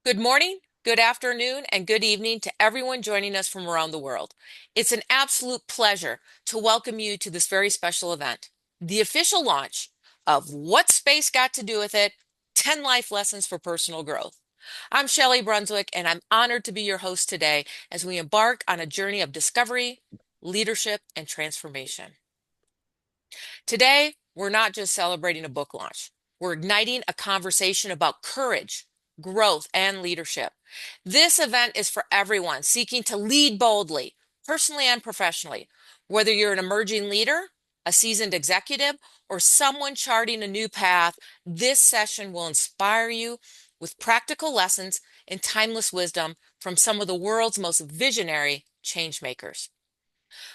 Good morning, good afternoon, and good evening to everyone joining us from around the world. It's an absolute pleasure to welcome you to this very special event, the official launch of What Space Got to Do with It 10 Life Lessons for Personal Growth. I'm Shelley Brunswick, and I'm honored to be your host today as we embark on a journey of discovery, leadership, and transformation. Today, we're not just celebrating a book launch, we're igniting a conversation about courage, growth, and leadership. This event is for everyone seeking to lead boldly, personally and professionally. Whether you're an emerging leader, a seasoned executive, or someone charting a new path, this session will inspire you with practical lessons and timeless wisdom from some of the world's most visionary changemakers.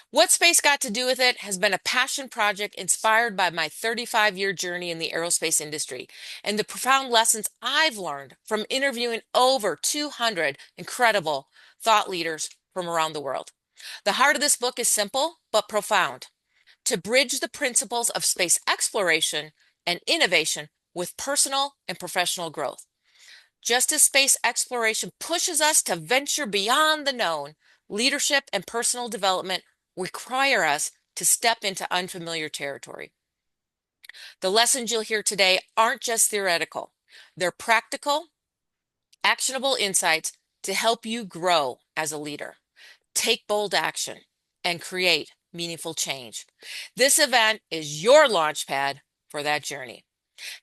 What Space Got to Do with It has been a passion project inspired by my 35-year journey in the aerospace industry and the profound lessons I've learned from interviewing over 200 incredible thought leaders from around the world. The heart of this book is simple but profound: to bridge the principles of space exploration and innovation with personal and professional growth. Just as space exploration pushes us to venture beyond the known, leadership and personal development require us to step into unfamiliar territory. The lessons you'll hear today aren't just theoretical, they're practical, actionable insights to help you grow as a leader, take bold action, and create meaningful change. This event is your launch pad for that journey.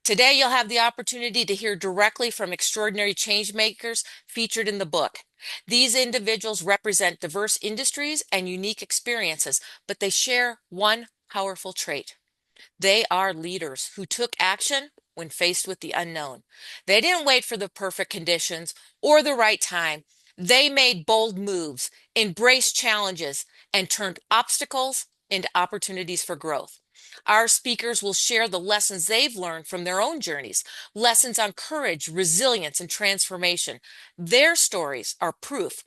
Today, you'll have the opportunity to hear directly from extraordinary change makers featured in the book. These individuals represent diverse industries and unique experiences, but they share one powerful trait. They are leaders who took action when faced with the unknown. They didn't wait for the perfect conditions or the right time. They made bold moves, embraced challenges, and turned obstacles into opportunities for growth. Our speakers will share the lessons they've learned from their own journeys, lessons on courage, resilience, and transformation. Their stories are proof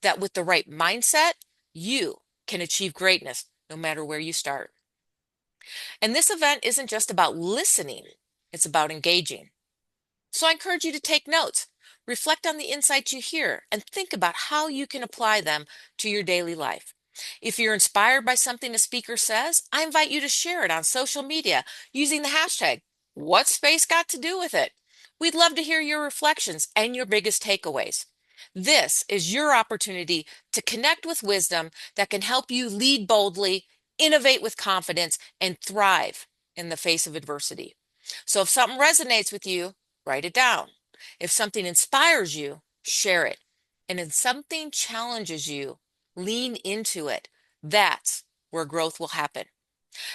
that with the right mindset, you can achieve greatness no matter where you start. And this event isn't just about listening, it's about engaging. So I encourage you to take notes, reflect on the insights you hear, and think about how you can apply them to your daily life. If you're inspired by something a speaker says, I invite you to share it on social media using the hashtag, What's Space Got to Do with It? We'd love to hear your reflections and your biggest takeaways. This is your opportunity to connect with wisdom that can help you lead boldly, innovate with confidence, and thrive in the face of adversity. So if something resonates with you, write it down. If something inspires you, share it. And if something challenges you, lean into it. That's where growth will happen.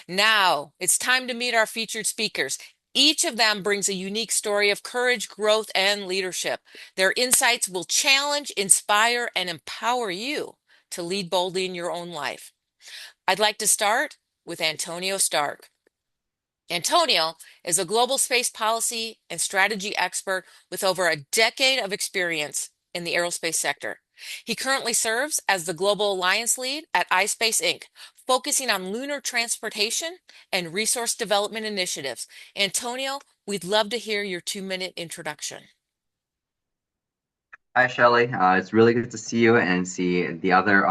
Now, it's time to meet our featured speakers. Each of them brings a unique story of courage, growth, and leadership. Their insights will challenge, inspire, and empower you to lead boldly in your own life. I'd like to start with Antonio Stark. Antonio is a global space policy and strategy expert with over a decade of experience in the aerospace sector. He currently serves as the Global Alliance Lead at iSpace Inc., focusing on lunar transportation and resource development initiatives. Antonio, we'd love to hear your 2-minute introduction. Hi, Shelley. It's really good to see you and see the other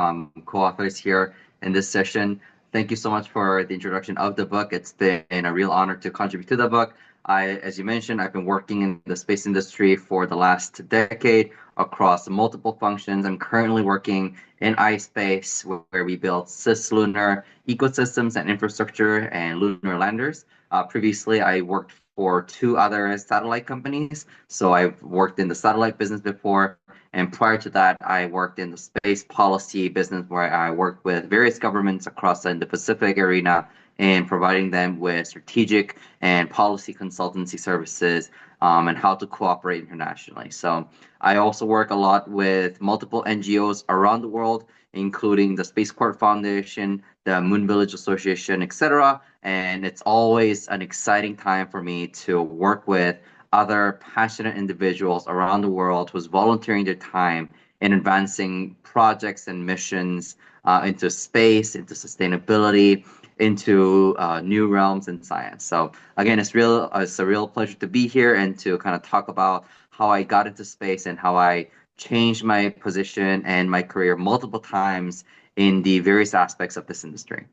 co-authors here in this session. Thank you so much for the introduction of the book. It's been a real honor to contribute to the book. As you mentioned, I've been working in the space industry for the last decade across multiple functions. I'm currently working in iSpace, where we build cislunar ecosystems and infrastructure and lunar landers. Previously, I worked for two other satellite companies. So I've worked in the satellite business before. And prior to that, I worked in the space policy business where I worked with various governments across the Pacific arena and providing them with strategic and policy consultancy services and how to cooperate internationally. So I also work a lot with multiple NGOs around the world, including the Spaceport Foundation, the Moon Village Association, etc. And it's always an exciting time for me to work with other passionate individuals around the world who's volunteering their time in advancing projects and missions into space, into sustainability, into new realms in science. So again, it's a real pleasure to be here and to kind of talk about how I got into space and how I changed my position and my career multiple times in the various aspects of this industry.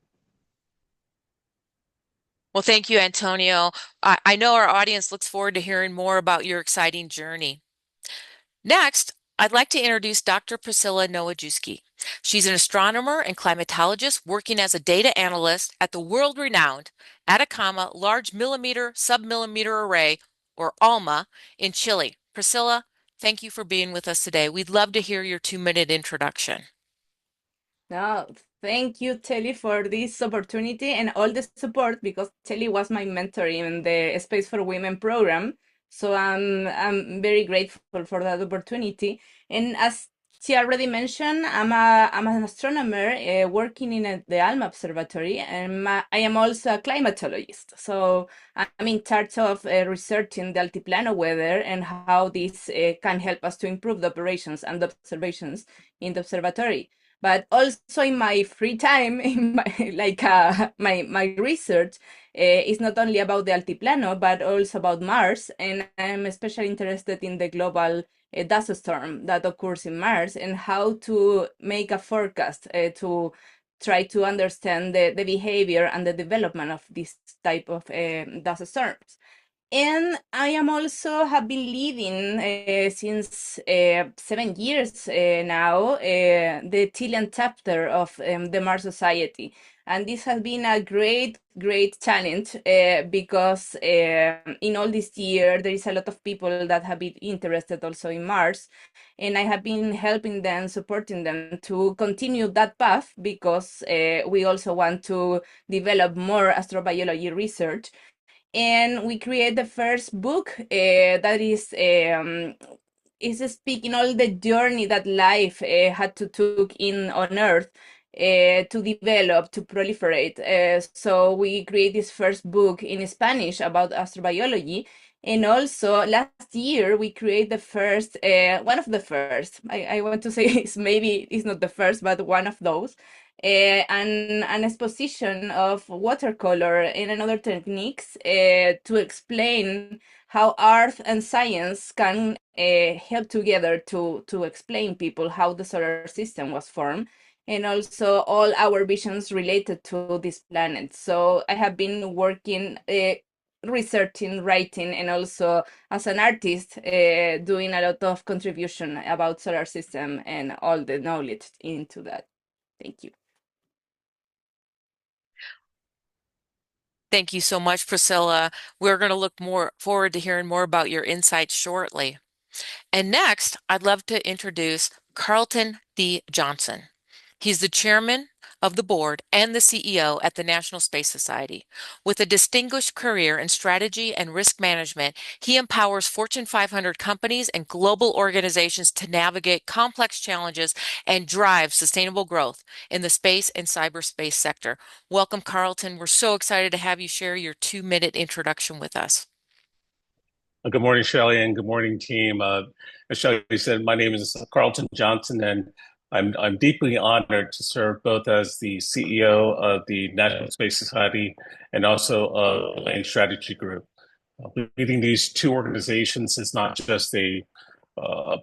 Well, thank you, Antonio. I know our audience looks forward to hearing more about your exciting journey. Next, I'd like to introduce Dr. Priscilla Nowajewski. She's an astronomer and climatologist working as a data analyst at the world-renowned Atacama Large Millimeter Submillimeter Array, or ALMA, in Chile. Priscilla, thank you for being with us today. We'd love to hear your 2-minute introduction. No, thank you, Telly, for this opportunity and all the support because Telly was my mentor in the Space for Women program. So I'm very grateful for that opportunity. And as she already mentioned, I'm an astronomer working in the ALMA observatory, and I am also a climatologist. So I'm in charge of researching the altiplano weather and how this can help us to improve the operations and the observations in the observatory. But also in my free time, in my my research is not only about the altiplano but also about Mars, and I'm especially interested in the global dust storm that occurs in Mars and how to make a forecast to try to understand the behavior and the development of this type of dust storms. And I am also have been leading since 7 years now the Chilean chapter of the Mars Society. And this has been a great challenge because in all this year, there is a lot of people that have been interested also in Mars. And I have been helping them, supporting them to continue that path because we also want to develop more astrobiology research, and we create the first book that is speaking all the journey that life had to took in on Earth to develop, to proliferate. So we create this first book in Spanish about astrobiology. And also last year we create the first, one of the first, I want to say it's maybe it's not the first, but one of those, an exposition of watercolor and another techniques to explain how art and science can help together to explain people how the solar system was formed, and also all our visions related to this planet. So I have been working researching, writing, and also as an artist doing a lot of contribution about solar system and all the knowledge into that. Thank you. Thank you so much, Priscilla. We're going to look more forward to hearing more about your insights shortly. And next, I'd love to introduce Carlton D. Johnson. He's the chairman of the board and the CEO at the National Space Society. With a distinguished career in strategy and risk management, he empowers Fortune 500 companies and global organizations to navigate complex challenges and drive sustainable growth in the space and cyberspace sector. Welcome, Carlton. We're so excited to have you share your 2-minute introduction with us. Good morning, Shelley, and good morning, team. As Shelley said, my name is Carlton Johnson, and I'm deeply honored to serve both as the CEO of the National Space Society and also of the Lane Strategy Group. Leading these two organizations is not just a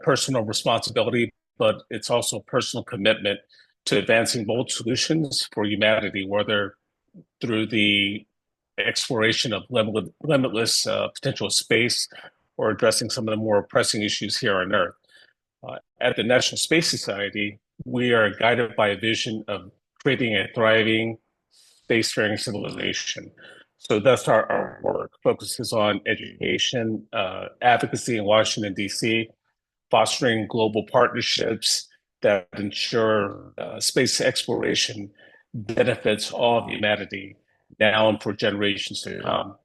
personal responsibility, but it's also a personal commitment to advancing bold solutions for humanity, whether through the exploration of limitless potential space or addressing some of the more pressing issues here on Earth. At the National Space Society, we are guided by a vision of creating a thriving spacefaring civilization. So thus our work focuses on education, advocacy in Washington, D.C., fostering global partnerships that ensure space exploration benefits all of humanity now and for generations to come.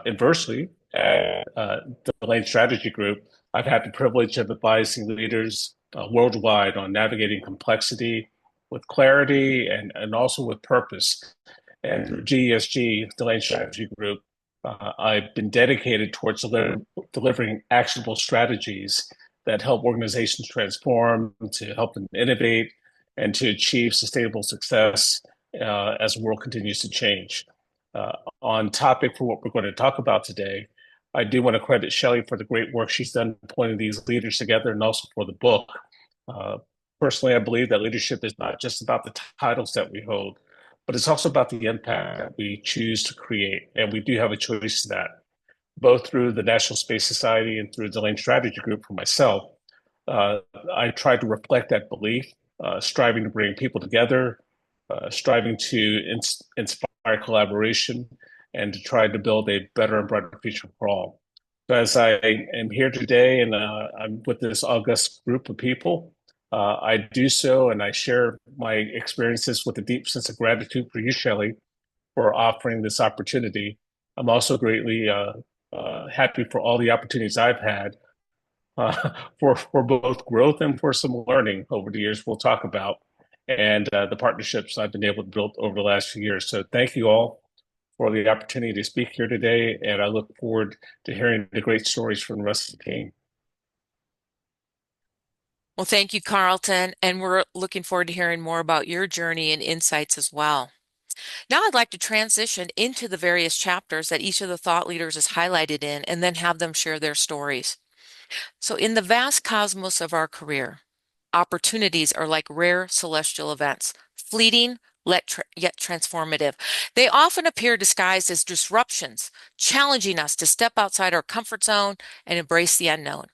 Inversely, at the Lane Strategy Group, I've had the privilege of advising leaders worldwide on navigating complexity with clarity and also with purpose. And through GESG, the Lane Strategy Group, I've been dedicated towards delivering actionable strategies that help organizations transform, to help them innovate, and to achieve sustainable success as the world continues to change. On topic for what we're going to talk about today, I do want to credit Shelley for the great work she's done pulling these leaders together and also for the book. Uh, Personally, I believe that leadership is not just about the titles that we hold, but it's also about the impact that we choose to create. And we do have a choice in that, both through the National Space Society and through the Lane Strategy Group for myself. Uh, I try to reflect that belief, striving to bring people together, striving to inspire collaboration, and to try to build a better and brighter future for all. So as I am here today and I'm with this august group of people, I do so and I share my experiences with a deep sense of gratitude for you, Shelley, for offering this opportunity. I'm also greatly happy for all the opportunities I've had for both growth and for some learning over the years we'll talk about, and the partnerships I've been able to build over the last few years. So thank you all for the opportunity to speak here today, and I look forward to hearing the great stories from the rest of the team. Well, thank you, Carlton, and we're looking forward to hearing more about your journey and insights as well. Now I'd like to transition into the various chapters that each of the thought leaders is highlighted in and then have them share their stories. So in the vast cosmos of our career, opportunities are like rare celestial events, fleeting yet transformative. They often appear disguised as disruptions, challenging us to step outside our comfort zone and embrace the unknown.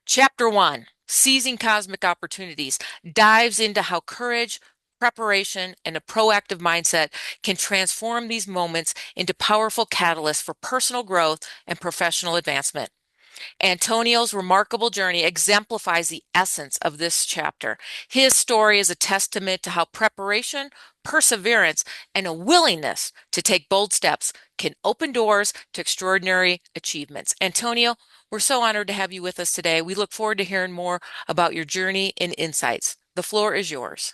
Chapter 1, Seizing Cosmic Opportunities, dives into how courage, preparation, and a proactive mindset can transform these moments into powerful catalysts for personal growth and professional advancement. Antonio's remarkable journey exemplifies the essence of this chapter. His story is a testament to how preparation, perseverance, and a willingness to take bold steps can open doors to extraordinary achievements. Antonio, we're so honored to have you with us today. We look forward to hearing more about your journey and insights. The floor is yours.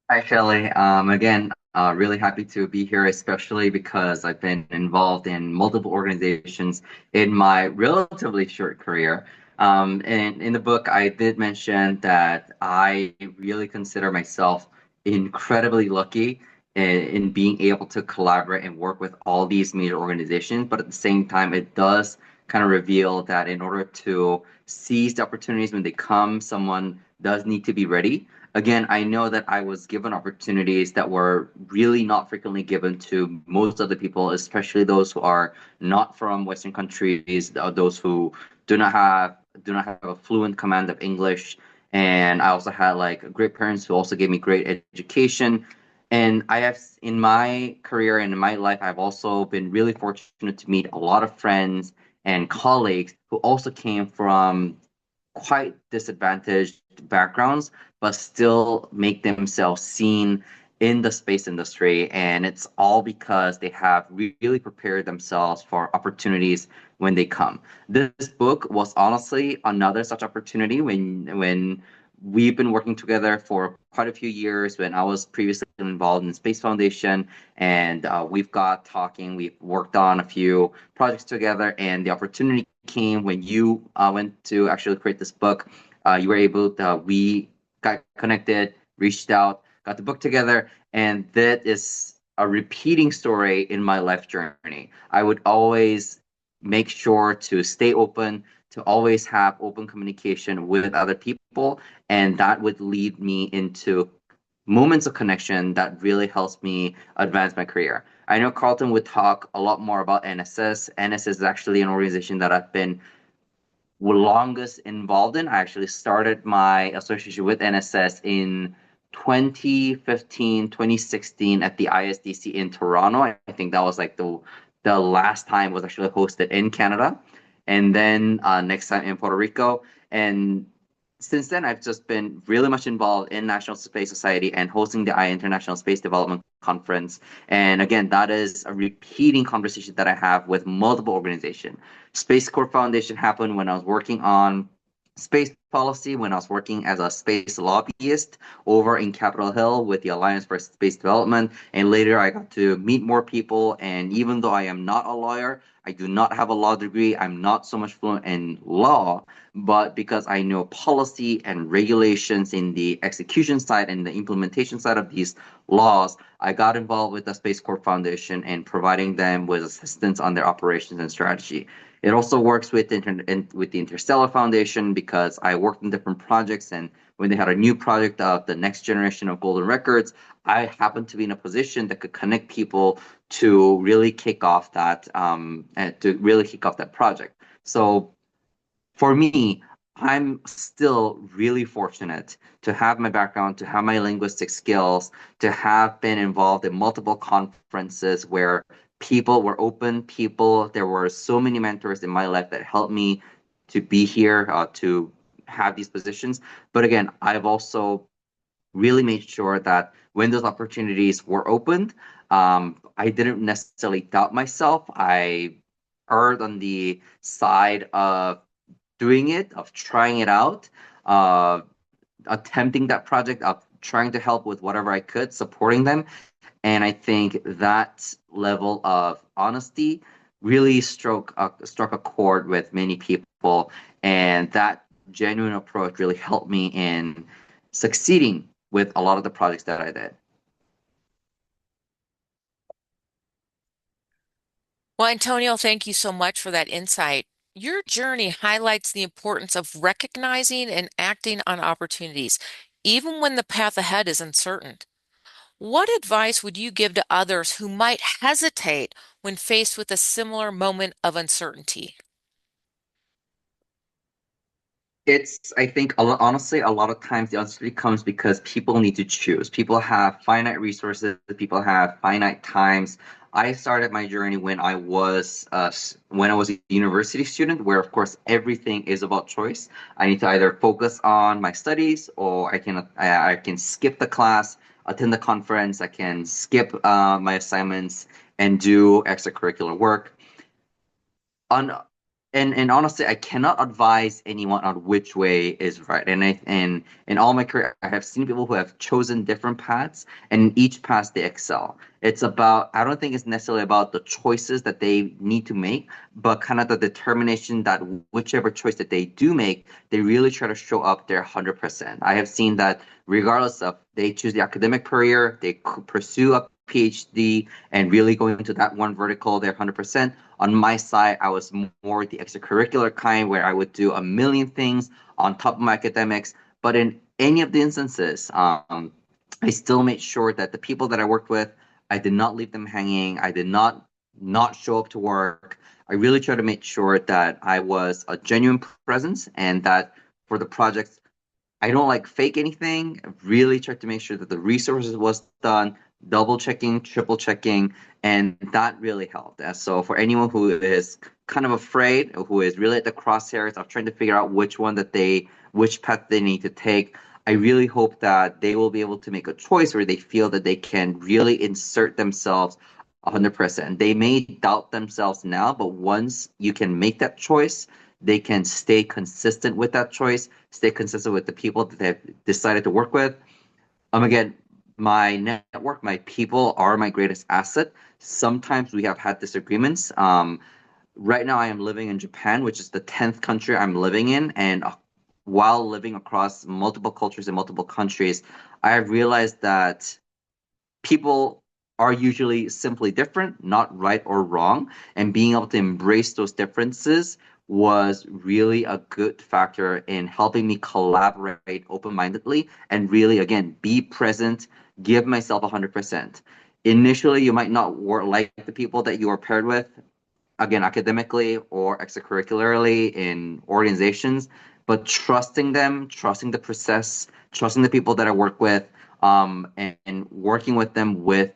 Hi, Shelley. Again, really happy to be here, especially because I've been involved in multiple organizations in my relatively short career. And in the book, I did mention that I really consider myself incredibly lucky in being able to collaborate and work with all these major organizations. But at the same time, it does kind of reveal that in order to seize the opportunities when they come, someone does need to be ready. Again, I know that I was given opportunities that were really not frequently given to most other people, especially those who are not from Western countries, those who do not have a fluent command of English. And I also had like great parents who also gave me great education. And I have in my career and in my life, I've also been really fortunate to meet a lot of friends and colleagues who also came from quite disadvantaged backgrounds, but still make themselves seen in the space industry. And it's all because they have really prepared themselves for opportunities when they come. This book was honestly another such opportunity when we've been working together for quite a few years when I was previously involved in Space Foundation, and we've got talking, we've worked on a few projects together, and the opportunity came when you went to actually create this book. You were able to, we got connected, reached out, got the book together, and that is a repeating story in my life journey. I would always make sure to stay open, to always have open communication with other people, and that would lead me into moments of connection that really helps me advance my career. I know Carlton would talk a lot more about NSS. NSS is actually an organization that I've been longest involved in. I actually started my association with NSS in 2015, 2016 at the ISDC in Toronto. I think that was like the last time it was actually hosted in Canada, and then next time in Puerto Rico. And since then, I've just been really much involved in National Space Society and hosting the International Space Development Conference. And again, that is a repeating conversation that I have with multiple organizations. Space Corps Foundation happened when I was working on space policy when I was working as a space lobbyist over in Capitol Hill with the Alliance for Space Development. And later I got to meet more people. And even though I am not a lawyer, I do not have a law degree, I'm not so much fluent in law, but because I know policy and regulations in the execution side and the implementation side of these laws, I got involved with the Space Corp Foundation and providing them with assistance on their operations and strategy. It also works with with the Interstellar Foundation because I worked in different projects, and when they had a new project of the next generation of golden records, I happened to be in a position that could connect people to really kick off that project. So for me, I'm still really fortunate to have my background, to have my linguistic skills, to have been involved in multiple conferences where people were open, there were so many mentors in my life that helped me to be here, to have these positions. But again, I've also really made sure that when those opportunities were opened, I didn't necessarily doubt myself. I erred on the side of doing it, of trying it out, uh, attempting that project, of trying to help with whatever I could, supporting them. And I think that level of honesty really struck a chord with many people. And that genuine approach really helped me in succeeding with a lot of the projects that I did. Well, Antonio, thank you so much for that insight. Your journey highlights the importance of recognizing and acting on opportunities, even when the path ahead is uncertain. What advice would you give to others who might hesitate when faced with a similar moment of uncertainty? I think, honestly, a lot of times the uncertainty comes because people need to choose. People have finite resources, people have finite times. I started my journey when I was a university student, where of course everything is about choice. I need to either focus on my studies, or I can skip the class, attend the conference, I can skip my assignments and do extracurricular work on and honestly, I cannot advise anyone on which way is right. And in all my career, I have seen people who have chosen different paths, and in each path they excel. I don't think it's necessarily about the choices that they need to make, but kind of the determination that whichever choice that they do make, they really try to show up their 100%. I have seen that regardless of they choose the academic career, they pursue a PhD and really go into that one vertical, they're 100%. On my side, I was more the extracurricular kind where I would do a million things on top of my academics. But in any of the instances, I still made sure that the people that I worked with, I did not leave them hanging. I did not show up to work. I really tried to make sure that I was a genuine presence and that for the projects, I don't like fake anything. I really tried to make sure that the resources was done, double checking, triple checking, and that really helped. And so for anyone who is kind of afraid, who is really at the crosshairs of trying to figure out which path they need to take, I really hope that they will be able to make a choice where they feel that they can really insert themselves 100%. They may doubt themselves now, but once you can make that choice, they can stay consistent with that choice, stay consistent with the people that they've decided to work with. Again, my network, my people are my greatest asset. Sometimes we have had disagreements. Right now, I am living in Japan, which is the 10th country I'm living in. And while living across multiple cultures and multiple countries, I have realized that people are usually simply different, not right or wrong. And being able to embrace those differences was really a good factor in helping me collaborate open-mindedly and really, again, be present, give myself 100%. Initially, you might not like the people that you are paired with, again, academically or extracurricularly in organizations, but trusting them, trusting the process, trusting the people that I work with, and working with them with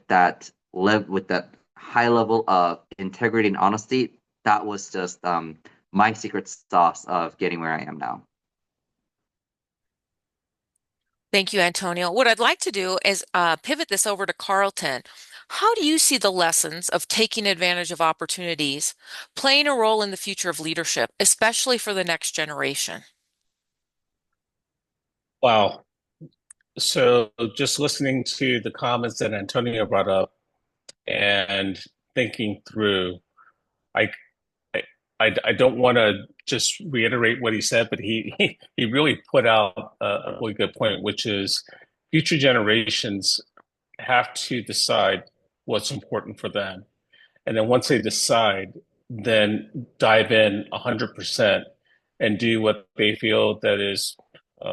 with that high level of integrity and honesty, that was just my secret sauce of getting where I am now. Thank you, Antonio. What I'd like to do is pivot this over to Carlton. How do you see the lessons of taking advantage of opportunities playing a role in the future of leadership, especially for the next generation? Wow. So just listening to the comments that Antonio brought up and thinking through, I I don't want to just reiterate what he said, but he really put out a really good point, which is future generations have to decide what's important for them. And then once they decide, then dive in 100% and do what they feel that is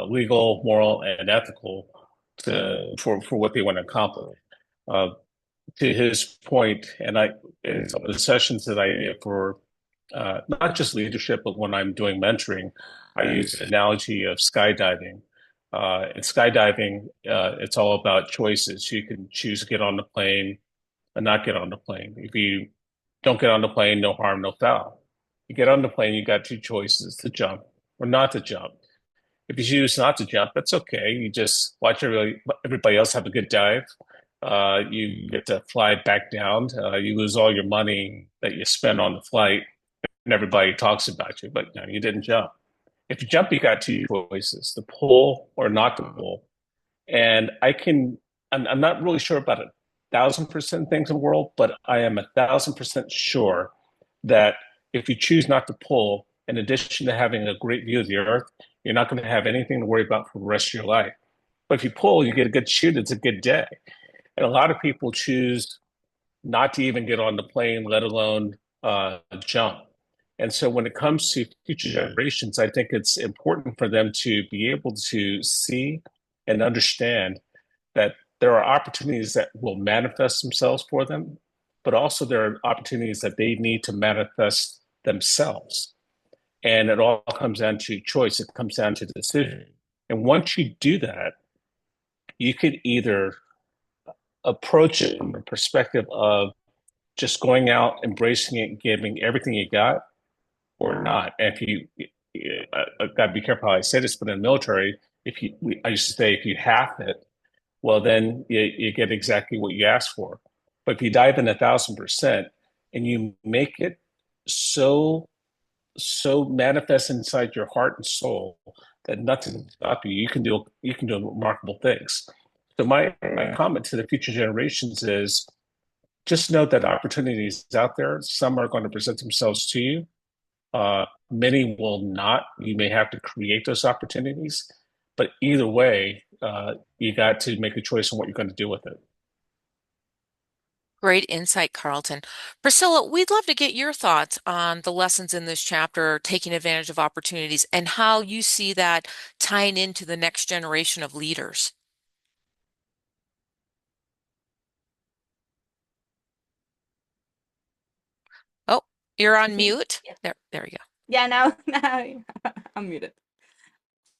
legal, moral, and ethical for what they want to accomplish. Uh, to his point, and in some of the sessions that I do for not just leadership, but when I'm doing mentoring, I use the analogy of skydiving. In skydiving, it's all about choices. You can choose to get on the plane and not get on the plane. If you don't get on the plane, no harm, no foul. You get on the plane, you got two choices: to jump or not to jump. If you choose not to jump, that's okay. You just watch everybody else have a good dive. You get to fly back down. You lose all your money that you spent on the flight, and everybody talks about you, but you didn't jump. If you jump, you got two choices: to pull or not to pull. And I'm not really sure about 1,000% things in the world, but I am 1,000% sure that if you choose not to pull, in addition to having a great view of the earth, you're not going to have anything to worry about for the rest of your life. But if you pull, you get a good shoot, it's a good day. And a lot of people choose not to even get on the plane, let alone jump. And so when it comes to future generations, I think it's important for them to be able to see and understand that there are opportunities that will manifest themselves for them, but also there are opportunities that they need to manifest themselves. And it all comes down to choice. It comes down to decision. And once you do that, you could either approach it from the perspective of just going out, embracing it, giving everything you got, or not. And if you, I got to be careful how I say this, but in the military, I used to say, if you half it, well, then you get exactly what you asked for. But if you dive in 1,000% and you make it so manifest inside your heart and soul that nothing can stop you, you can do remarkable things. So my comment to the future generations is just know that opportunities out there. Some are going to present themselves to you. Many will not. You may have to create those opportunities, but either way, you got to make a choice on what you're going to do with it. Great insight, Carlton. Priscilla, we'd love to get your thoughts on the lessons in this chapter, taking advantage of opportunities, and how you see that tying into the next generation of leaders. Oh, you're on mute. Yeah. There we go. Yeah, now I'm muted.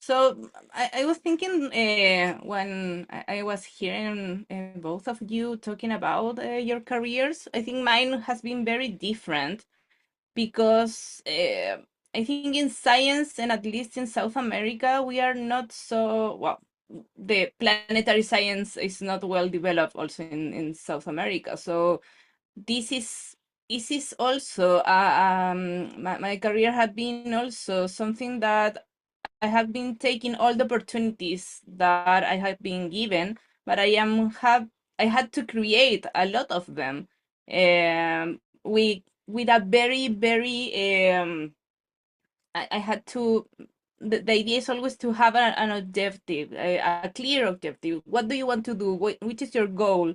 So I was thinking when I was hearing both of you talking about your careers, I think mine has been very different because I think in science and at least in South America, we are not so well. The planetary science is not well developed also in South America. So this is also my career had been also something that I have been taking all the opportunities that I have been given, but I had to create a lot of them with a very I had to the idea is always to have an objective, a clear objective. What do you want to do? Which is your goal?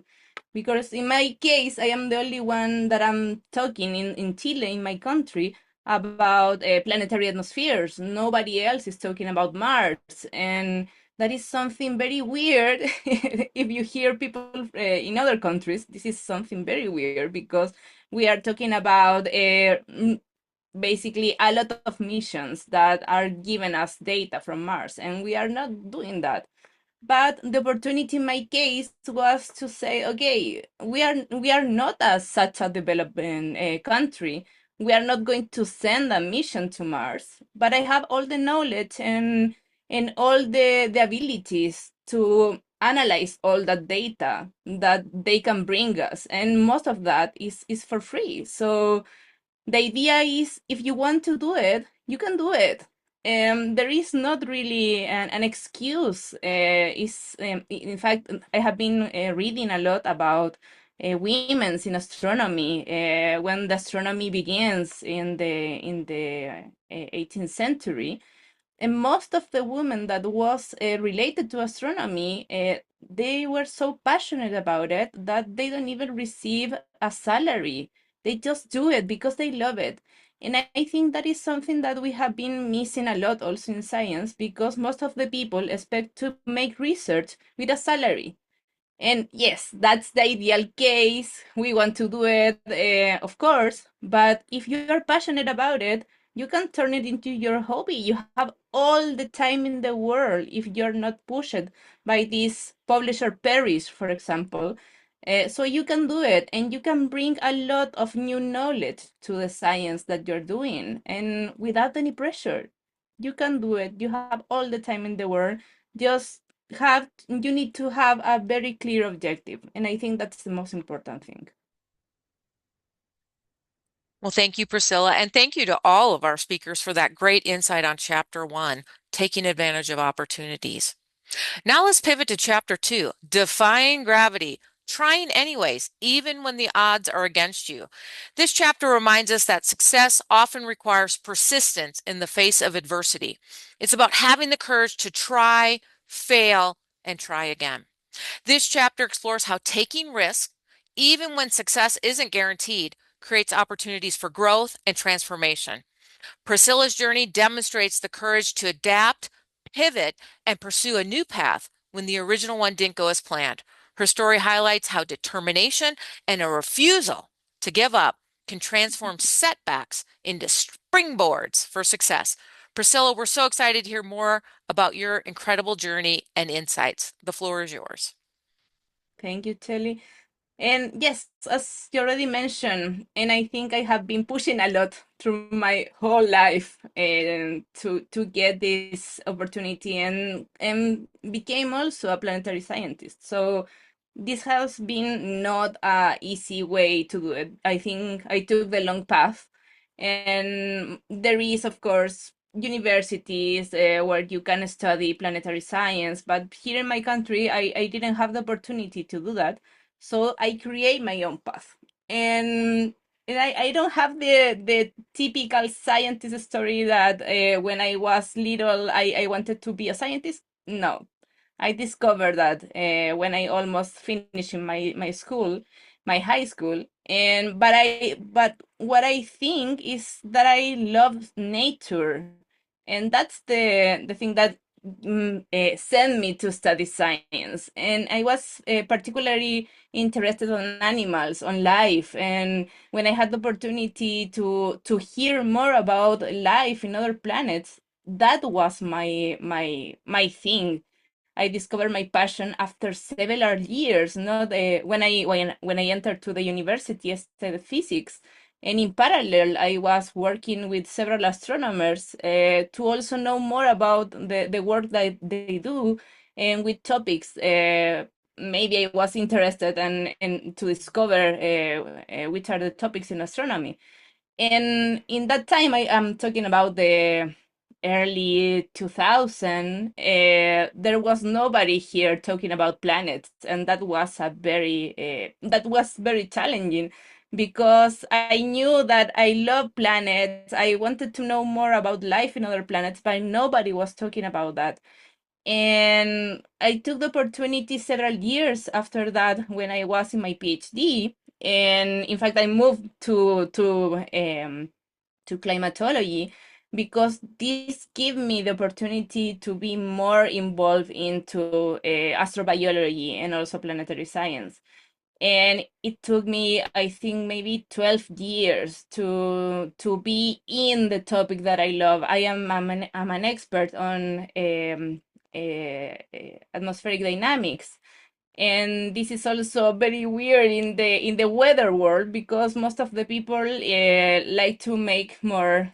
Because in my case, I am the only one that I'm talking in Chile, in my country, about planetary atmospheres. Nobody else is talking about Mars. And that is something very weird. If you hear people in other countries, this is something very weird because we are talking about basically a lot of missions that are giving us data from Mars, and we are not doing that. But the opportunity in my case was to say, okay, we are not such a developing country. We are not going to send a mission to Mars, but I have all the knowledge and all the abilities to analyze all that data that they can bring us, and most of that is for free. So the idea is if you want to do it, you can do it. there is not really an excuse. In fact, I have been reading a lot about women's in astronomy. When the astronomy begins in the 18th century, and most of the women that was related to astronomy, they were so passionate about it that they don't even receive a salary. They just do it because they love it. And I think that is something that we have been missing a lot also in science, because most of the people expect to make research with a salary. And yes, that's the ideal case. We want to do it, of course. But if you are passionate about it, you can turn it into your hobby. You have all the time in the world if you're not pushed by this publisher Paris, for example. So you can do it, and you can bring a lot of new knowledge to the science that you're doing, and without any pressure. You can do it. You have all the time in the world. Just you need to have a very clear objective, and I think that's the most important thing. Well, thank you, Priscilla, and thank you to all of our speakers for that great insight on Chapter 1, taking advantage of opportunities. Now let's pivot to Chapter 2, defying gravity, trying anyways, even when the odds are against you. This chapter reminds us that success often requires persistence in the face of adversity. It's about having the courage to try, fail, and try again. This chapter explores how taking risks, even when success isn't guaranteed, creates opportunities for growth and transformation. Priscilla's journey demonstrates the courage to adapt, pivot, and pursue a new path when the original one didn't go as planned. Her story highlights how determination and a refusal to give up can transform setbacks into springboards for success. Priscilla, we're so excited to hear more about your incredible journey and insights. The floor is yours. Thank you, Telly. And yes, as you already mentioned, and I think I have been pushing a lot through my whole life and to get this opportunity, and became also a planetary scientist. So this has been not a easy way to do it. I think I took the long path, and there is, of course, universities where you can study planetary science, but here in my country, I didn't have the opportunity to do that. So I create my own path. And I don't have the typical scientist story that when I was little, I wanted to be a scientist. No, I discovered that when I almost finished in my school, my high school. But what I think is that I love nature, and that's the thing that sent me to study science. And I was particularly interested on animals, on life, and when I had the opportunity to hear more about life in other planets, that was my thing. I discovered my passion after several years, not when I entered to the university, I studied physics. And in parallel, I was working with several astronomers to also know more about the work that they do, and with topics. Maybe I was interested and to discover which are the topics in astronomy. And in that time, I am talking about the early 2000, there was nobody here talking about planets, and that was very challenging, because I knew that I love planets. I wanted to know more about life in other planets, but nobody was talking about that. And I took the opportunity several years after that when I was in my PhD. And in fact, I moved to climatology, because this gave me the opportunity to be more involved into astrobiology and also planetary science. And it took me, I think, maybe 12 years to be in the topic that I love. I'm an expert on atmospheric dynamics, and this is also very weird in the weather world, because most of the people like to make more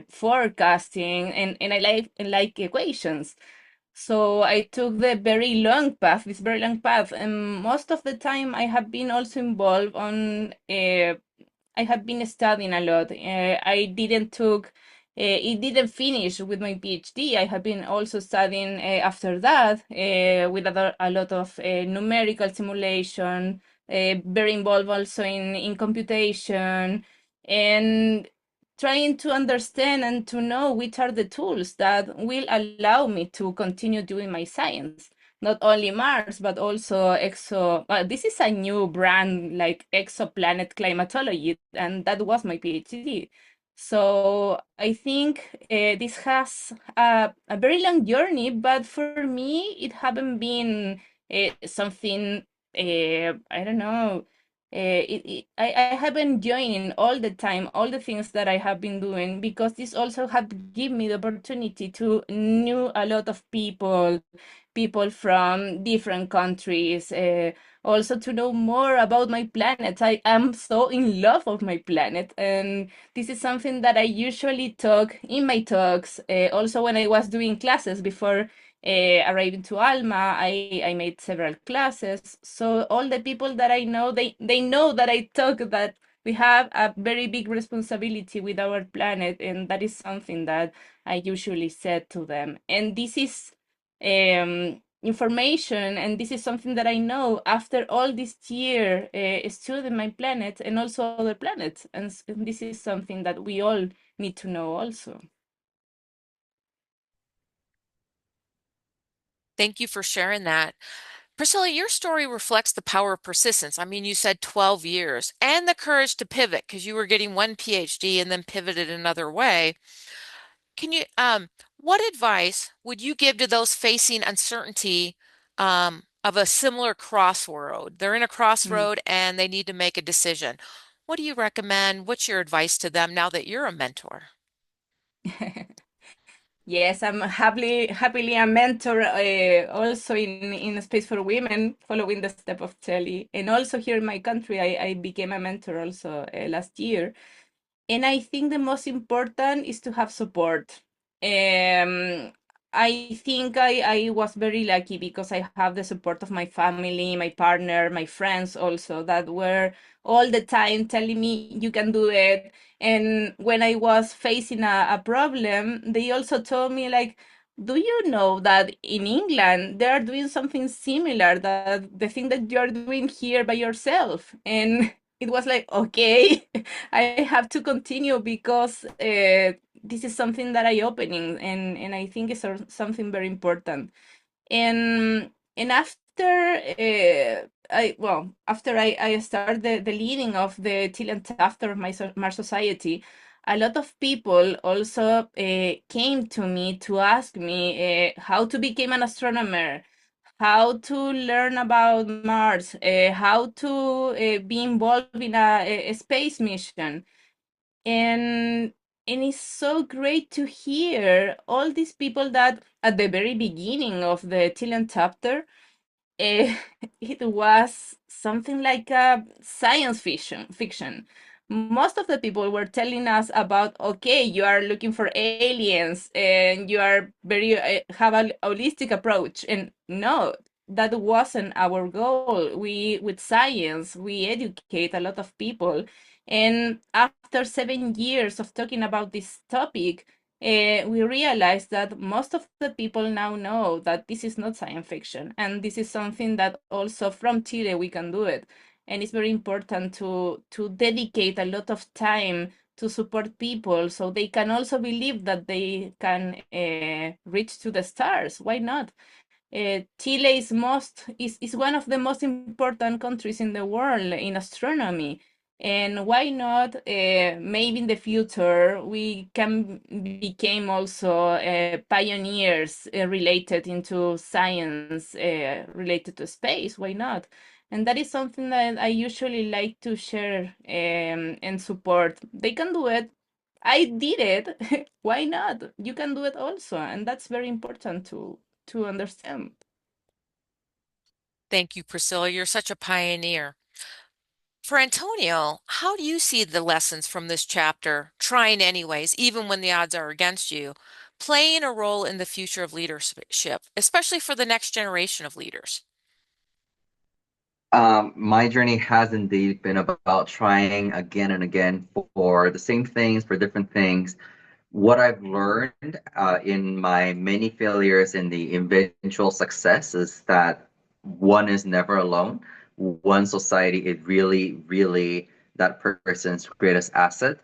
forecasting, and I like equations. So I took this very long path, and most of the time I have been also involved on. I have been studying a lot. I didn't took It didn't finish with my PhD. I have been also studying after that with a lot of numerical simulation, very involved also in computation, and trying to understand and to know which are the tools that will allow me to continue doing my science. Not only Mars, but also this is a new brand like exoplanet climatology, and that was my PhD. So I think this has a very long journey, but for me, it haven't been something, I don't know. I have been enjoying all the time, all the things that I have been doing, because this also had given me the opportunity to know a lot of people from different countries, also to know more about my planet. I am so in love of my planet, and this is something that I usually talk in my talks. Also, when I was doing classes before arriving to Alma, I made several classes. So all the people that I know, they know that I talk that we have a very big responsibility with our planet, and that is something that I usually said to them. And this is information, and this is something that I know after all this year studying my planet and also other planets, and this is something that we all need to know also. Thank you for sharing that. Priscilla, your story reflects the power of persistence. I mean, you said 12 years and the courage to pivot because you were getting one PhD and then pivoted another way. Can you, what advice would you give to those facing uncertainty, of a similar crossroad? They're in a Mm. crossroad and they need to make a decision. What do you recommend? What's your advice to them now that you're a mentor? Yes, I'm happily a mentor also in Space for Women, following the step of Telly. And also here in my country, I became a mentor also last year. And I think the most important is to have support. Um, I think I was very lucky because I have the support of my family, my partner, my friends also that were all the time telling me you can do it. And when I was facing a problem, they also told me like, do you know that in England they are doing something similar, that the thing that you are doing here by yourself? And it was like, okay, I have to continue because this is something that I opening, and I think it's something very important. And after I started the leading of the Till and After of my Mars Society, a lot of people also came to me to ask me how to become an astronomer, how to learn about Mars, how to be involved in a space mission. And it's so great to hear all these people that at the very beginning of the Chilean chapter, uh, it was something like a science fiction. Most of the people were telling us about, okay, you are looking for aliens and you are very have a holistic approach. And no, that wasn't our goal. We, with science, we educate a lot of people. And after 7 years of talking about this topic, we realized that most of the people now know that this is not science fiction, and this is something that also from Chile we can do it. And it's very important to dedicate a lot of time to support people so they can also believe that they can reach to the stars. Why not? Chile is one of the most important countries in the world in astronomy. And why not? Maybe in the future we can become also pioneers related into science, related to space. Why not? And that is something that I usually like to share and support. They can do it. I did it. Why not? You can do it also, and that's very important to understand. Thank you, Priscilla. You're such a pioneer. For Antonio, how do you see the lessons from this chapter, trying anyways, even when the odds are against you, playing a role in the future of leadership, especially for the next generation of leaders? My journey has indeed been about trying again and again for the same things, for different things. what I've learned in my many failures and the eventual success is that one is never alone. One society is really, really that person's greatest asset.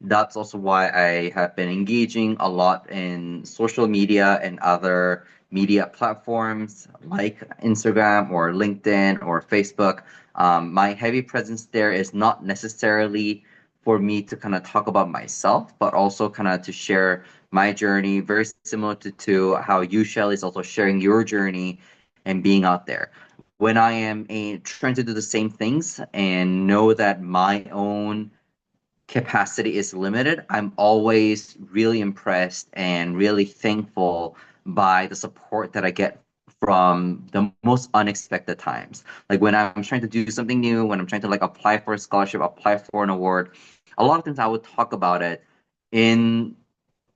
That's also why I have been engaging a lot in social media and other media platforms like Instagram or LinkedIn or Facebook. My heavy presence there is not necessarily for me to kind of talk about myself, but also kind of to share my journey, very similar to how you, Shelley, is also sharing your journey and being out there. When I am trying to do the same things and know that my own capacity is limited, I'm always really impressed and really thankful by the support that I get from the most unexpected times. Like when I'm trying to do something new, when I'm trying to like apply for a scholarship, apply for an award, a lot of times I would talk about it in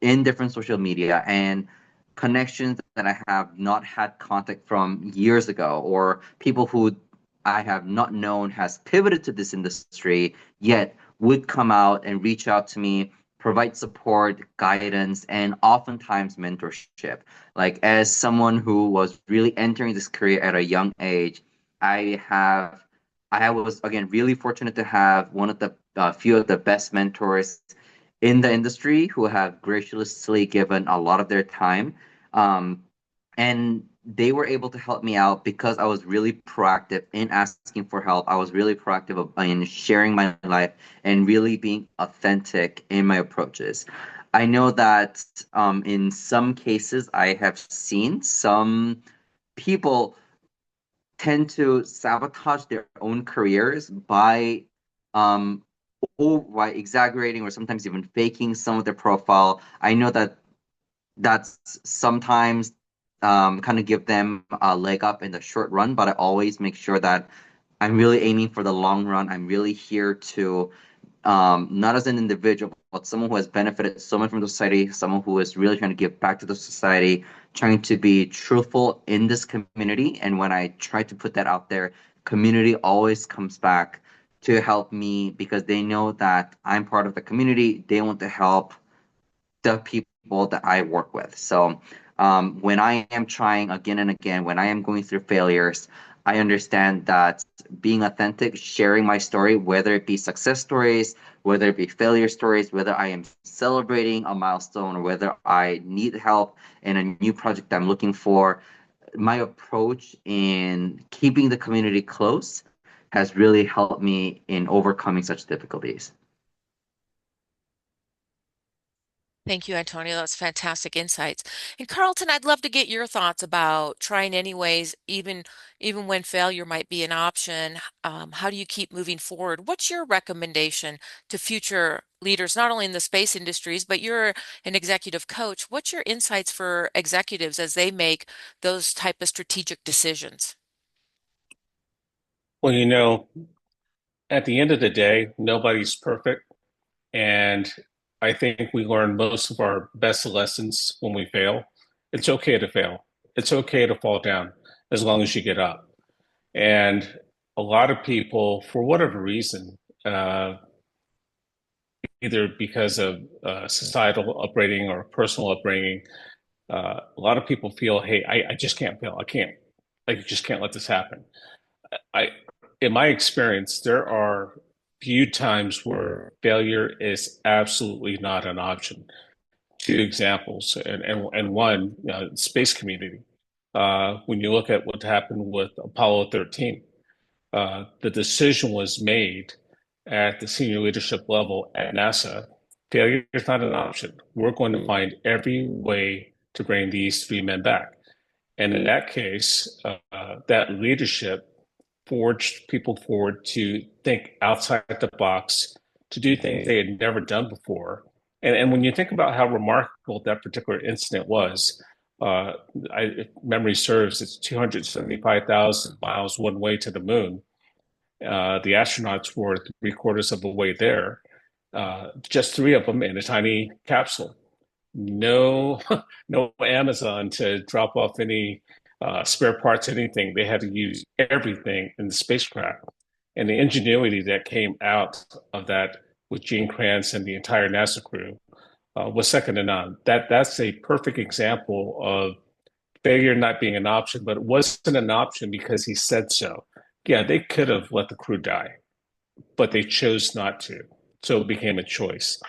different social media and connections that I have not had contact from years ago, or people who I have not known has pivoted to this industry, yet would come out and reach out to me, provide support, guidance, and oftentimes mentorship. Like as someone who was really entering this career at a young age, I have I was again really fortunate to have one of the few of the best mentors in the industry who have graciously given a lot of their time. Um, and they were able to help me out because I was really proactive in asking for help. I was really proactive in sharing my life and really being authentic in my approaches. I know that in some cases, I have seen some people tend to sabotage their own careers um, by exaggerating or sometimes even faking some of their profile. I know that that's sometimes kind of give them a leg up in the short run, but I always make sure that I'm really aiming for the long run. I'm really here to not as an individual, but someone who has benefited so much from the society, someone who is really trying to give back to the society, trying to be truthful in this community. And when I try to put that out there, community always comes back to help me because they know that I'm part of the community. They want to help the people that I work with. So when I am trying again and again, when I am going through failures, I understand that being authentic, sharing my story, whether it be success stories, whether it be failure stories, whether I am celebrating a milestone or whether I need help in a new project I'm looking for, my approach in keeping the community close has really helped me in overcoming such difficulties. Thank you, Antonio. That's fantastic insights. And Carlton, I'd love to get your thoughts about trying anyways, even when failure might be an option. How do you keep moving forward? What's your recommendation to future leaders, not only in the space industries, but you're an executive coach. What's your insights for executives as they make those type of strategic decisions? Well, at the end of the day, nobody's perfect. And I think we learn most of our best lessons when we fail. It's okay to fail. It's okay to fall down as long as you get up. And a lot of people, for whatever reason, uh, either because of societal upbringing or personal upbringing, a lot of people feel, hey, I just can't fail. I just can't let this happen. I, in my experience, there are few times where failure is absolutely not an option. Two examples, and one, space community. When you look at what happened with Apollo 13, the decision was made at the senior leadership level at NASA. Failure is not an option. We're going to find every way to bring these three men back. And in that case, that leadership forged people forward to think outside the box, to do things they had never done before. And when you think about how remarkable that particular incident was, if memory serves, it's 275,000 miles one way to the moon. The astronauts were three-quarters of the way there, just three of them in a tiny capsule. No, no Amazon to drop off any spare parts, anything. They had to use everything in the spacecraft. And the ingenuity that came out of that with Gene Kranz and the entire NASA crew was second to none. That's a perfect example of failure not being an option, but it wasn't an option because he said so. Yeah, they could have let the crew die, but they chose not to. So it became a choice.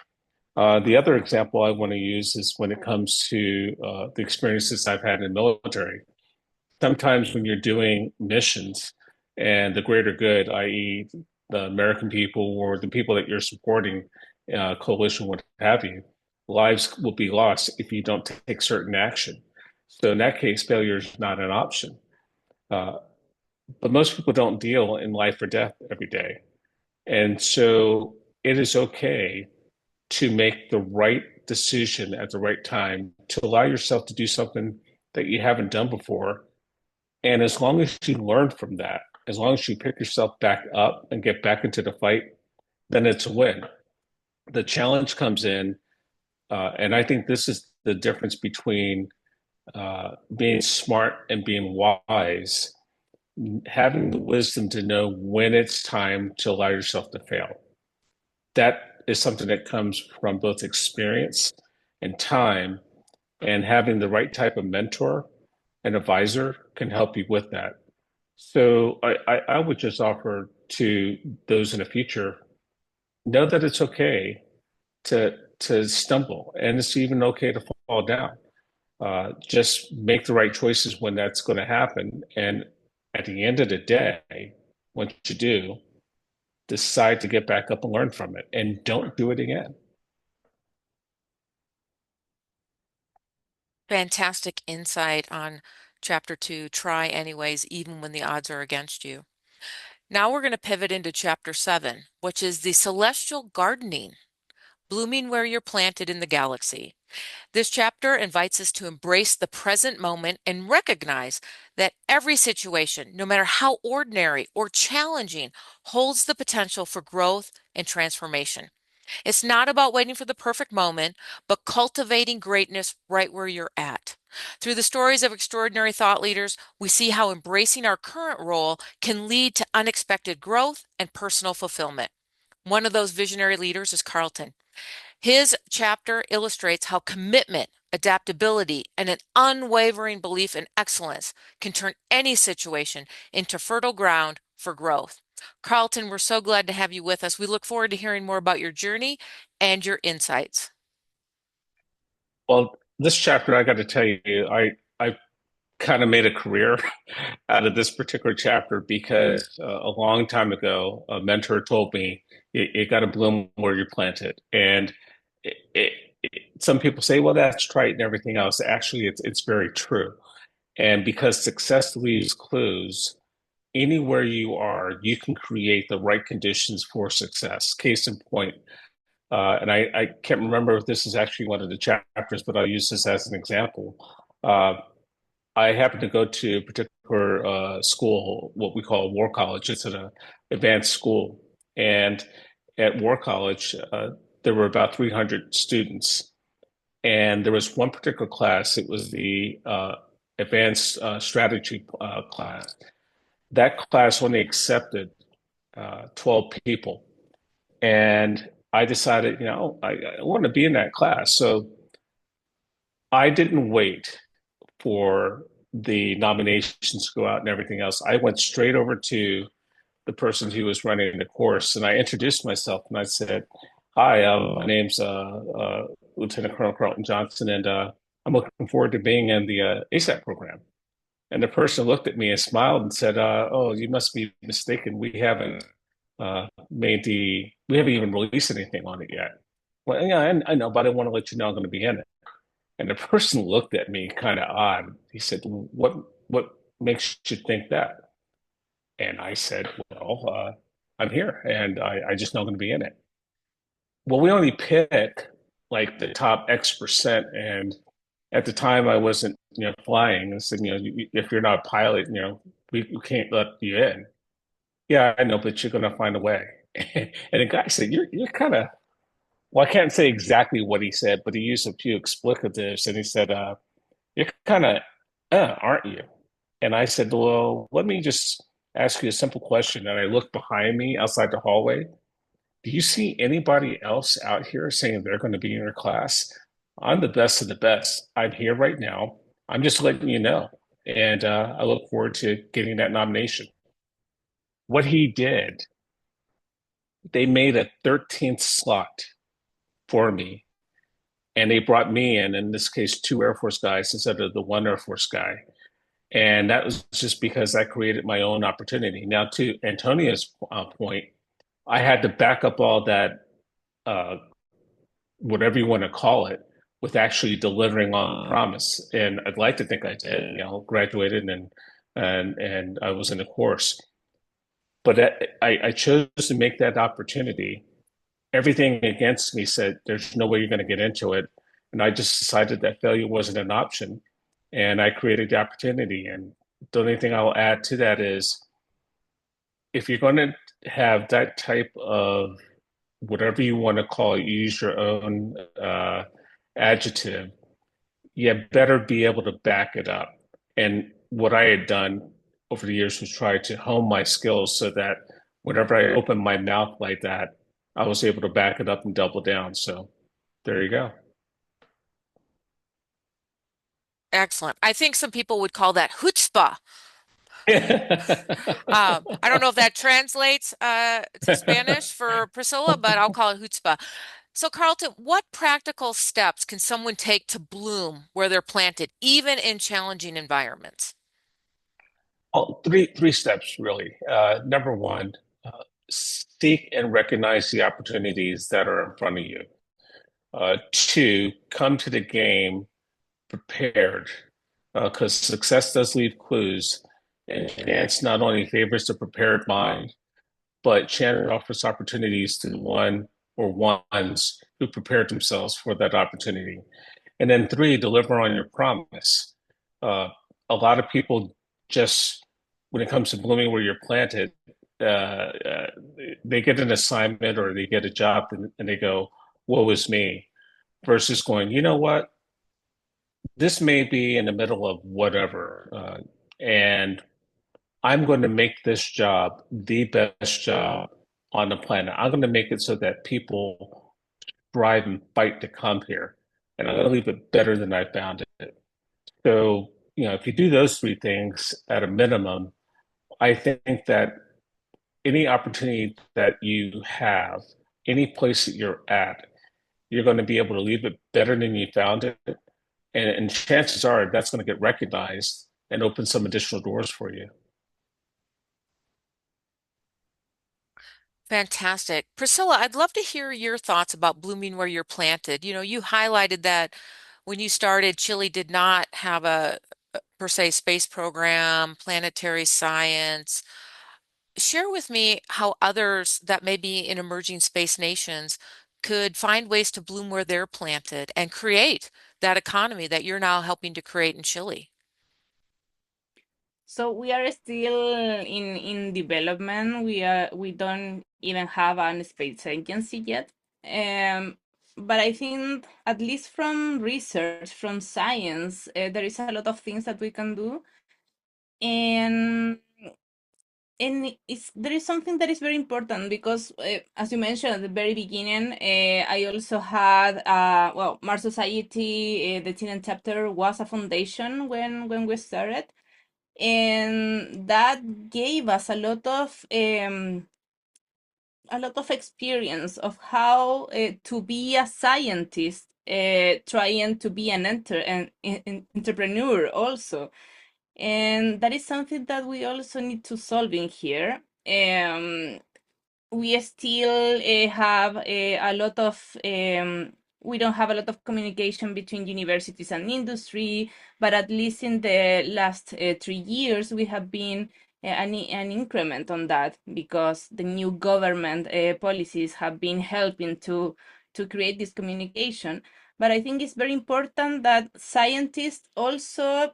The other example I want to use is when it comes to the experiences I've had in the military. Sometimes when you're doing missions and the greater good, i.e., the American people or the people that you're supporting, coalition, what have you, lives will be lost if you don't take certain action. So in that case, failure is not an option. Uh, but most people don't deal in life or death every day. And so it is okay to make the right decision at the right time to allow yourself to do something that you haven't done before. And as long as you learn from that, as long as you pick yourself back up and get back into the fight, then it's a win. The challenge comes in, and I think this is the difference between being smart and being wise, having the wisdom to know when it's time to allow yourself to fail. That is something that comes from both experience and time, and having the right type of mentor and advisor can help you with that. So I would just offer to those in the future, know that it's okay to stumble, and it's even okay to fall down. Just make the right choices when that's going to happen. And at the end of the day, once you do, decide to get back up and learn from it and don't do it again. Fantastic insight on chapter 2, try anyways, even when the odds are against you. Now we're going to pivot into chapter 7, which is the celestial gardening, blooming where you're planted in the galaxy. This chapter invites us to embrace the present moment and recognize that every situation, no matter how ordinary or challenging, holds the potential for growth and transformation. It's not about waiting for the perfect moment, but cultivating greatness right where you're at. Through the stories of extraordinary thought leaders, we see how embracing our current role can lead to unexpected growth and personal fulfillment. One of those visionary leaders is Carlton. His chapter illustrates how commitment, adaptability, and an unwavering belief in excellence can turn any situation into fertile ground for growth. Carlton, we're so glad to have you with us. We look forward to hearing more about your journey and your insights. Well, this chapter, I got to tell you, I kind of made a career out of this particular chapter because a long time ago, a mentor told me you got to bloom where you're planted. And it, it, some people say, well, that's trite and everything else. Actually, it's very true. And because success leaves clues, anywhere you are, you can create the right conditions for success. Case in point, and I can't remember if this is actually one of the chapters, but I'll use this as an example. Uh, I happen to go to a particular school, what we call War College. It's an advanced school. And at War College, there were about 300 students. And there was one particular class, it was the advanced strategy class. That class only accepted 12 people. And I decided, I want to be in that class. So I didn't wait for the nominations to go out and everything else. I went straight over to the person who was running the course and I introduced myself and I said, hi, my name's Lieutenant Colonel Carlton Johnson, and I'm looking forward to being in the ASAP program. And the person looked at me and smiled and said, oh, you must be mistaken. We haven't even released anything on it yet. Well, yeah, I know, but I want to let you know I'm going to be in it. And the person looked at me kind of odd. He said, what makes you think that? And I said, well, I'm here and I just know I'm going to be in it. Well, we only pick like the top X%. And at the time I wasn't, flying. I said, if you're not a pilot, we can't let you in. Yeah, I know, but you're going to find a way. And the guy said, you're kind of, well, I can't say exactly what he said, but he used a few explicatives and he said, you're kind of, aren't you? And I said, well, let me just ask you a simple question. And I looked behind me outside the hallway, Do you see anybody else out here saying they're going to be in your class? I'm the best of the best. I'm here right now. I'm just letting you know. And I look forward to getting that nomination. What he did, they made a 13th slot for me, and they brought me in this case, two Air Force guys instead of the one Air Force guy. And that was just because I created my own opportunity. Now, to Antonia's point, I had to back up all that, uh, whatever you want to call it, with actually delivering on promise. And I'd like to think I did. Graduated and I was in a course, but I chose to make that opportunity. Everything against me said there's no way you're going to get into it, and I just decided that failure wasn't an option, and I created the opportunity. And the only thing I'll add to that is if you're going to have that type of whatever you want to call it, use your own adjective, you better be able to back it up. And what I had done over the years was try to hone my skills so that whenever I opened my mouth like that, I was able to back it up and double down. So there you go. Excellent. I think some people would call that chutzpah. I don't know if that translates to Spanish for Priscilla, but I'll call it chutzpah. So, Carlton, what practical steps can someone take to bloom where they're planted, even in challenging environments? Oh, three steps really. Number one, seek and recognize the opportunities that are in front of you. Two, come to the game prepared, because success does leave clues, and chance not only favors the prepared mind, but chance offers opportunities to the one or ones who prepared themselves for that opportunity. And then three, deliver on your promise. Uh, a lot of people just, when it comes to blooming where you're planted, uh, uh, they get an assignment or they get a job and they go, woe is me, versus going, you know what? This may be in the middle of whatever, and I'm going to make this job the best job on the planet. I'm going to make it so that people thrive and fight to come here, and I'm going to leave it better than I found it. So, if you do those three things at a minimum, I think that any opportunity that you have, any place that you're at, you're going to be able to leave it better than you found it. And chances are that's going to get recognized and open some additional doors for you. Fantastic. Priscilla, I'd love to hear your thoughts about blooming where you're planted. You highlighted that when you started, Chile did not have a per se space program, planetary science. Share with me how others that may be in emerging space nations could find ways to bloom where they're planted and create that economy that you're now helping to create in Chile. So we are still in development. We don't even have an space agency yet. But I think at least from research, from science, there is a lot of things that we can do. And there is something that is very important because, as you mentioned at the very beginning, I also had Mars Society, the Teen chapter was a foundation when we started, and that gave us a lot of experience of how to be a scientist, trying to be an entrepreneur also, and that is something that we also need to solve in here. We still have a lot of we don't have a lot of communication between universities and industry, but at least in the last 3 years we have been an increment on that because the new government policies have been helping to create this communication. But I think it's very important that scientists also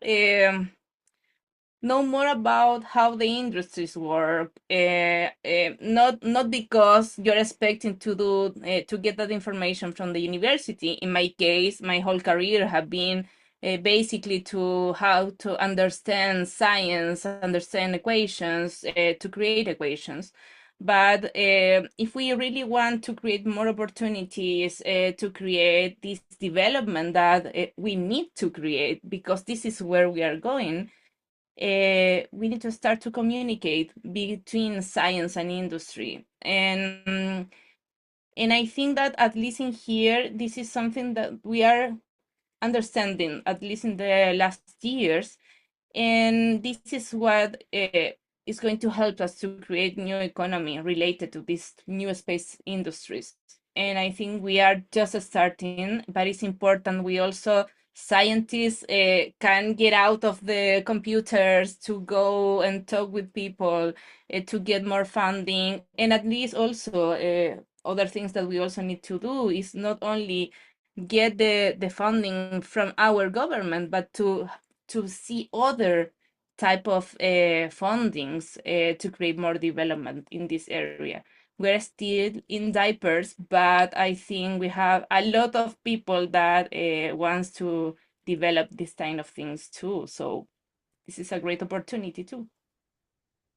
know more about how the industries work. Not because you're expecting to get that information from the university. In my case, my whole career have been basically to how to understand science, understand equations, to create equations. But if we really want to create more opportunities, to create this development that we need to create, because this is where we are going, we need to start to communicate between science and industry. And I think that at least in here, this is something that we are understanding, at least in the last years. And this is what is going to help us to create new economy related to these new space industries. And I think we are just starting, but it's important we also, scientists can get out of the computers to go and talk with people, to get more funding. And at least also other things that we also need to do is not only get the funding from our government, but to see other type of fundings to create more development in this area. We're still in diapers, but I think we have a lot of people that wants to develop this kind of things too. So this is a great opportunity too.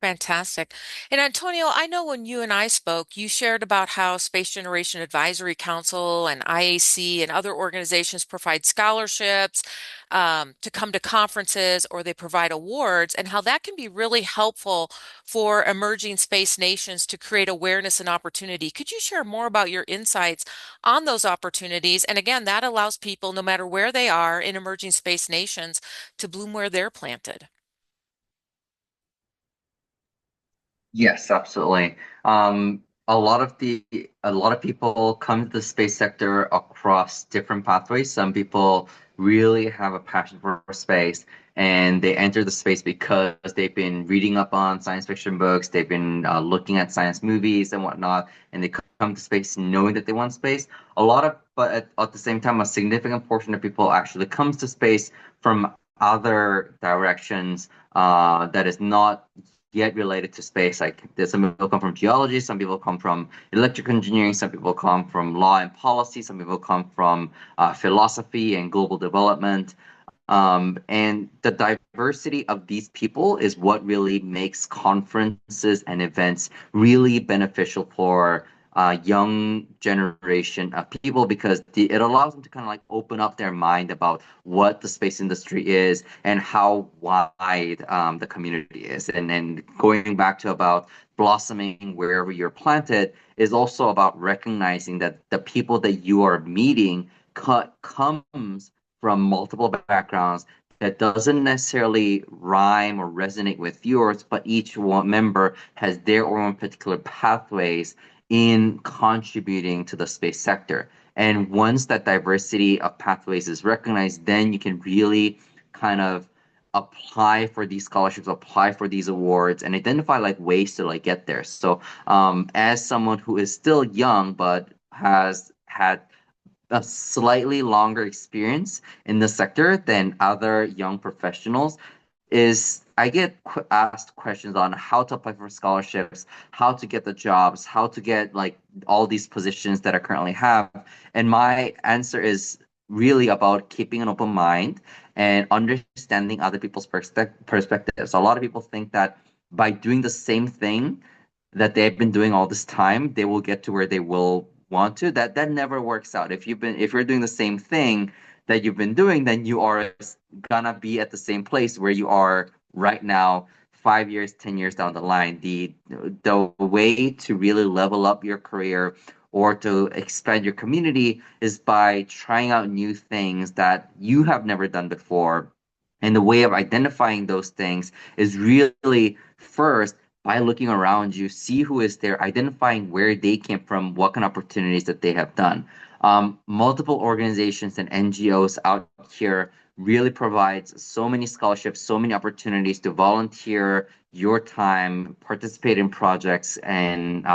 Fantastic. And Antonio, I know when you and I spoke, you shared about how Space Generation Advisory Council and IAC and other organizations provide scholarships to come to conferences, or they provide awards, and how that can be really helpful for emerging space nations to create awareness and opportunity. Could you share more about your insights on those opportunities? And again, that allows people, no matter where they are in emerging space nations, to bloom where they're planted. Yes, absolutely. A lot of people come to the space sector across different pathways. Some people really have a passion for space, and they enter the space because they've been reading up on science fiction books, they've been looking at science movies and whatnot, and they come to space knowing that they want space. But at the same time, a significant portion of people actually comes to space from other directions that is not yet related to space. Like there's some people come from geology, some people come from electrical engineering, some people come from law and policy, some people come from philosophy and global development. And the diversity of these people is what really makes conferences and events really beneficial for young generation of people, because it allows them to kind of like open up their mind about what the space industry is and how wide the community is. And then going back to about blossoming wherever you're planted is also about recognizing that the people that you are meeting comes from multiple backgrounds that doesn't necessarily rhyme or resonate with yours, but each one member has their own particular pathways in contributing to the space sector. And once that diversity of pathways is recognized, then you can really kind of apply for these scholarships, apply for these awards, and identify like ways to like get there. So, as someone who is still young but has had a slightly longer experience in the sector than other young professionals, is I get asked questions on how to apply for scholarships, how to get the jobs, how to get like all these positions that I currently have. And my answer is really about keeping an open mind and understanding other people's perspectives. A lot of people think that by doing the same thing that they've been doing all this time, they will get to where they will want to. That never works out. If you're doing the same thing that you've been doing, then you are gonna be at the same place where you are right now, 5 years, 10 years down the line. The way to really level up your career or to expand your community is by trying out new things that you have never done before. And the way of identifying those things is really first by looking around you, see who is there, identifying where they came from, what kind of opportunities that they have done. Multiple organizations and NGOs out here really provides so many scholarships, so many opportunities to volunteer your time, participate in projects, and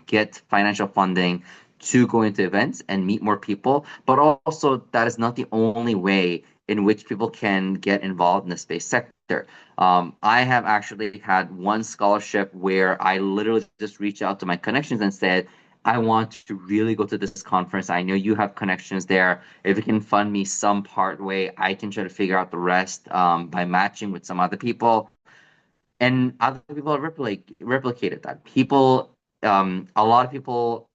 get financial funding to go into events and meet more people. But also, that is not the only way in which people can get involved in the space sector. I have actually had one scholarship where I literally just reached out to my connections and said, I want to really go to this conference. I know you have connections there. If you can fund me some part way, I can try to figure out the rest by matching with some other people. And other people have replicated that. People A lot of people,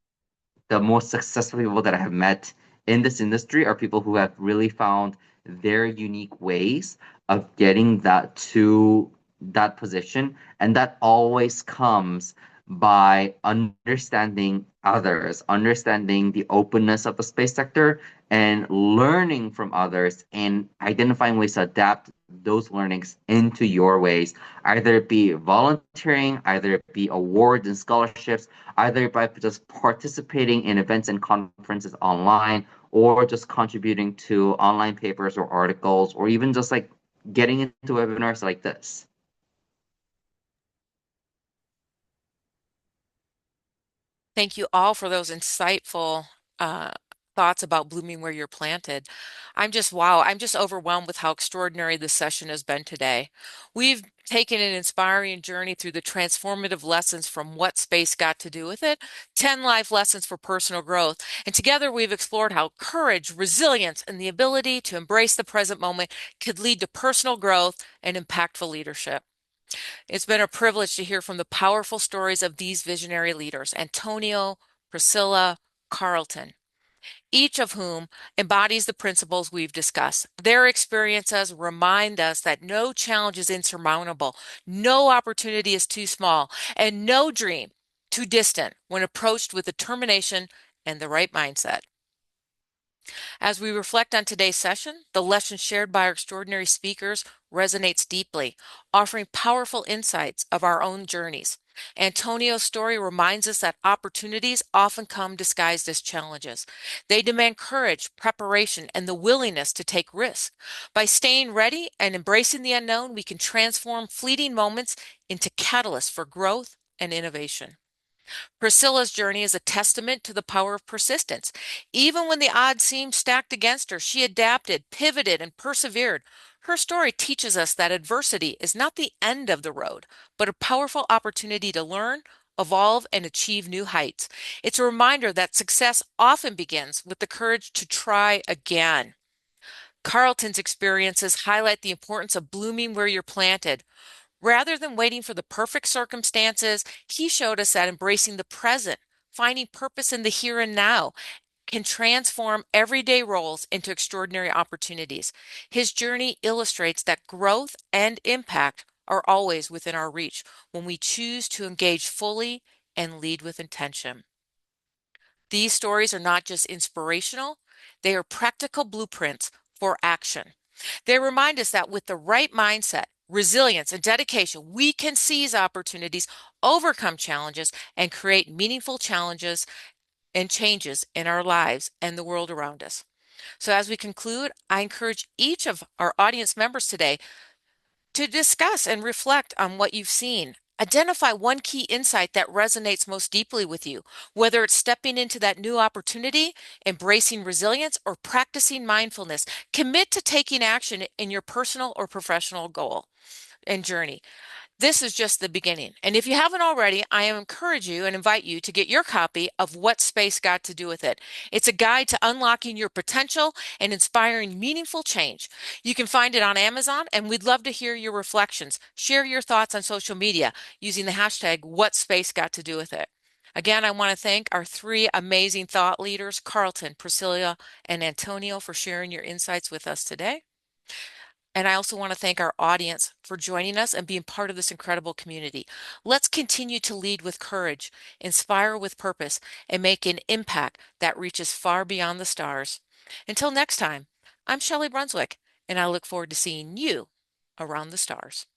the most successful people that I have met in this industry are people who have really found their unique ways of getting that to that position. And that always comes by understanding others, understanding the openness of the space sector, and learning from others and identifying ways to adapt those learnings into your ways, either it be volunteering, either it be awards and scholarships, either by just participating in events and conferences online, or just contributing to online papers or articles, or even just like getting into webinars like this. Thank you all for those insightful uh, thoughts about blooming where you're planted. Wow, I'm just overwhelmed with how extraordinary this session has been today. We've taken an inspiring journey through the transformative lessons from What Space Got to Do with It, 10 life lessons for personal growth. And together we've explored how courage, resilience, and the ability to embrace the present moment could lead to personal growth and impactful leadership. It's been a privilege to hear from the powerful stories of these visionary leaders, Antonio, Priscilla, Carlton, each of whom embodies the principles we've discussed. Their experiences remind us that no challenge is insurmountable, no opportunity is too small, and no dream too distant when approached with determination and the right mindset. As we reflect on today's session, the lesson shared by our extraordinary speakers resonates deeply, offering powerful insights of our own journeys. Antonio's story reminds us that opportunities often come disguised as challenges. They demand courage, preparation, and the willingness to take risks. By staying ready and embracing the unknown, we can transform fleeting moments into catalysts for growth and innovation. Priscilla's journey is a testament to the power of persistence. Even when the odds seemed stacked against her, she adapted, pivoted, and persevered. Her story teaches us that adversity is not the end of the road, but a powerful opportunity to learn, evolve, and achieve new heights. It's a reminder that success often begins with the courage to try again. Carlton's experiences highlight the importance of blooming where you're planted. Rather than waiting for the perfect circumstances, he showed us that embracing the present, finding purpose in the here and now, can transform everyday roles into extraordinary opportunities. His journey illustrates that growth and impact are always within our reach when we choose to engage fully and lead with intention. These stories are not just inspirational, they are practical blueprints for action. They remind us that with the right mindset, resilience, and dedication, we can seize opportunities, overcome challenges, and create meaningful challenges and changes in our lives and the world around us. So, as we conclude, I encourage each of our audience members today to discuss and reflect on what you've seen. Identify one key insight that resonates most deeply with you, whether it's stepping into that new opportunity, embracing resilience, or practicing mindfulness. Commit to taking action in your personal or professional goal and journey. This is just the beginning. And if you haven't already, I encourage you and invite you to get your copy of What Space Got to Do with It. It's a guide to unlocking your potential and inspiring meaningful change. You can find it on Amazon, and we'd love to hear your reflections. Share your thoughts on social media using the hashtag What Space Got to Do with It. Again, I want to thank our three amazing thought leaders, Carlton, Priscilla, and Antonio, for sharing your insights with us today. And I also want to thank our audience for joining us and being part of this incredible community. Let's continue to lead with courage, inspire with purpose, and make an impact that reaches far beyond the stars. Until next time, I'm Shelley Brunswick, and I look forward to seeing you around the stars.